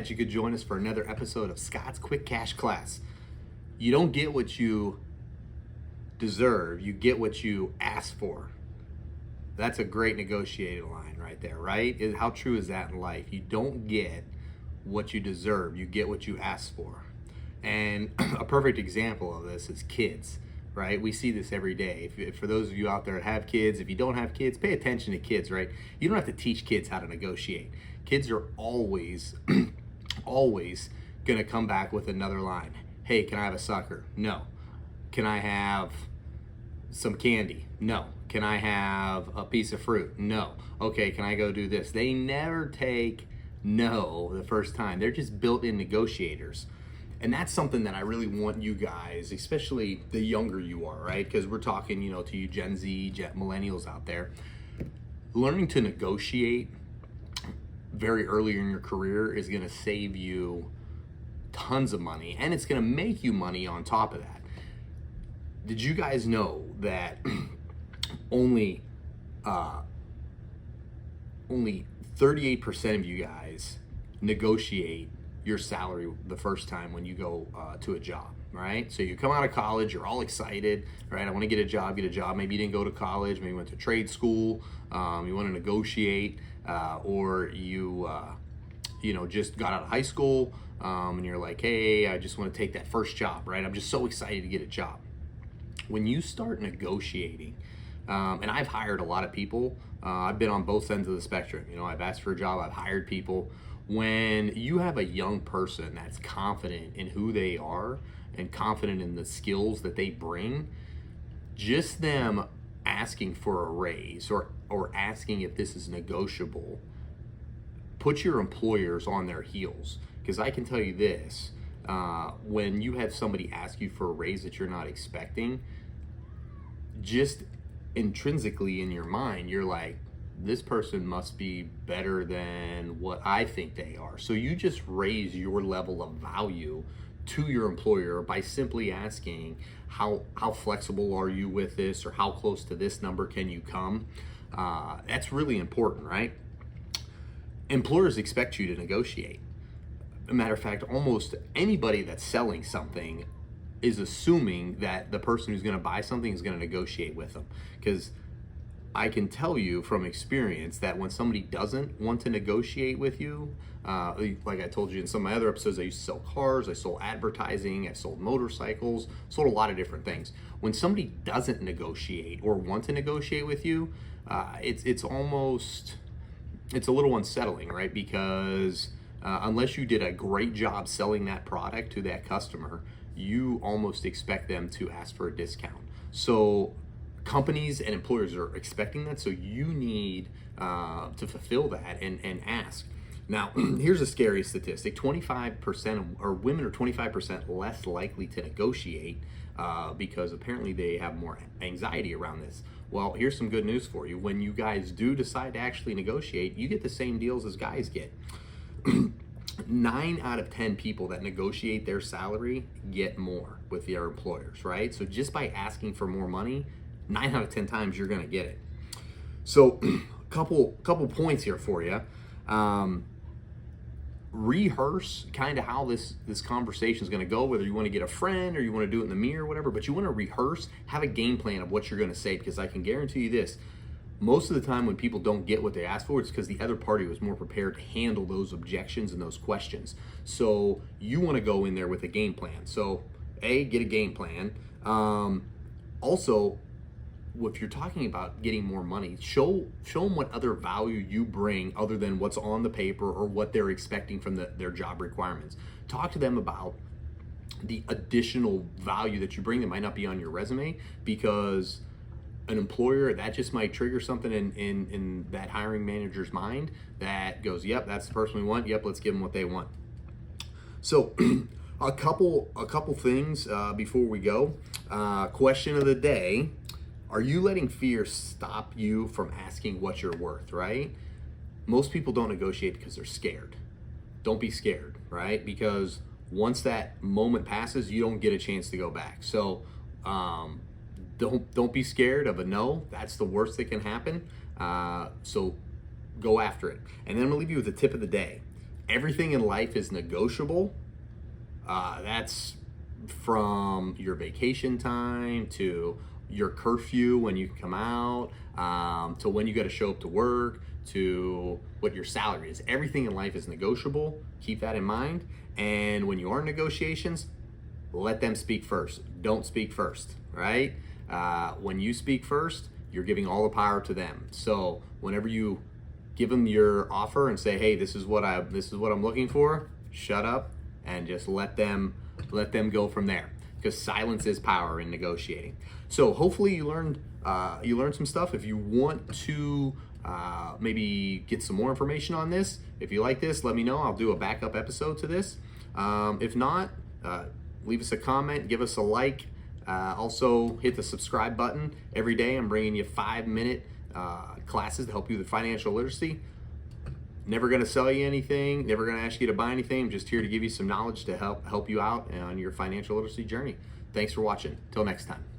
glad you could join us for another episode of Scott's Quick Cash Class. You don't get what you deserve, you get what you ask for. That's a great negotiated line right there, right? How true is that in life? You don't get what you deserve, you get what you ask for. And a perfect example of this is kids, right? We see this every day. For those of you out there that have kids, if you don't have kids, pay attention to kids, right? You don't have to teach kids how to negotiate. Kids are always, always gonna come back with another line. Hey, can I have a sucker? No. Can I have some candy? No. Can I have a piece of fruit? No. Okay, can I go do this? They never take no the first time. They're just built-in negotiators. And that's something that I really want you guys, especially the younger you are, right? Because we're talking, to you Gen Z, millennials out there. Learning to negotiate very early in your career is going to save you tons of money, and it's going to make you money on top of that. Did you guys know that only 38% of you guys negotiate your salary the first time when you go to a job, right? So you come out of college, you're all excited, right? I want to get a job. Maybe you didn't go to college, maybe you went to trade school, you want to negotiate, or you just got out of high school, and you're like, hey, I just want to take that first job, right? I'm just so excited to get a job. When you start negotiating, and I've hired a lot of people, I've been on both ends of the spectrum. I've asked for a job, I've hired people. When you have a young person that's confident in who they are and confident in the skills that they bring, just them asking for a raise or asking if this is negotiable, put your employers on their heels. Because I can tell you this, when you have somebody ask you for a raise that you're not expecting, just intrinsically in your mind, you're like, this person must be better than what I think they are. So you just raise your level of value to your employer by simply asking how flexible are you with this, or how close to this number can you come? That's really important, right? Employers expect you to negotiate. As a matter of fact, almost anybody that's selling something is assuming that the person who's going to buy something is going to negotiate with them. Because I can tell you from experience that when somebody doesn't want to negotiate with you, like I told you in some of my other episodes, I used to sell cars, I sold advertising, I sold motorcycles, sold a lot of different things. When somebody doesn't negotiate or want to negotiate with you, it's a little unsettling, right? Because unless you did a great job selling that product to that customer, you almost expect them to ask for a discount. So companies and employers are expecting that, so you need to fulfill that and ask. Now, here's a scary statistic. 25% or women are 25% less likely to negotiate because apparently they have more anxiety around this. Well, here's some good news for you. When you guys do decide to actually negotiate, you get the same deals as guys get. 9 out of 10 people that negotiate their salary get more with their employers, right? So just by asking for more money, 9 out of 10 times you're going to get it. So couple points here for you. Rehearse kind of how this conversation is going to go, whether you want to get a friend or you want to do it in the mirror or whatever, but you want to rehearse, have a game plan of what you're going to say, because I can guarantee you this, most of the time when people don't get what they ask for, it's because the other party was more prepared to handle those objections and those questions. So you want to go in there with a game plan. So get a game plan. Also, if you're talking about getting more money, show them what other value you bring other than what's on the paper or what they're expecting from their job requirements. Talk to them about the additional value that you bring that might not be on your resume, because an employer, that just might trigger something in that hiring manager's mind that goes, yep, that's the person we want. Yep, let's give them what they want. So a couple things before we go. Question of the day: are you letting fear stop you from asking what you're worth, right? Most people don't negotiate because they're scared. Don't be scared, right? Because once that moment passes, you don't get a chance to go back. So don't be scared of a no. That's the worst that can happen. So go after it. And then I'm gonna leave you with the tip of the day. Everything in life is negotiable. That's from your vacation time to your curfew when you come out, to when you got to show up to work, to what your salary is. Everything in life is negotiable. Keep that in mind. And when you are in negotiations, let them speak first. Don't speak first, right? When you speak first, you're giving all the power to them. So whenever you give them your offer and say, "Hey, this is what I'm looking for," shut up and just let them go from there. Because silence is power in negotiating. So hopefully you learned some stuff. If you want to maybe get some more information on this, if you like this, let me know. I'll do a backup episode to this. If not, leave us a comment, give us a like. Also hit the subscribe button. Every day I'm bringing you 5-minute classes to help you with financial literacy. Never going to sell you anything, never going to ask you to buy anything. I'm just here to give you some knowledge to help you out on your financial literacy journey. Thanks for watching. Till next time.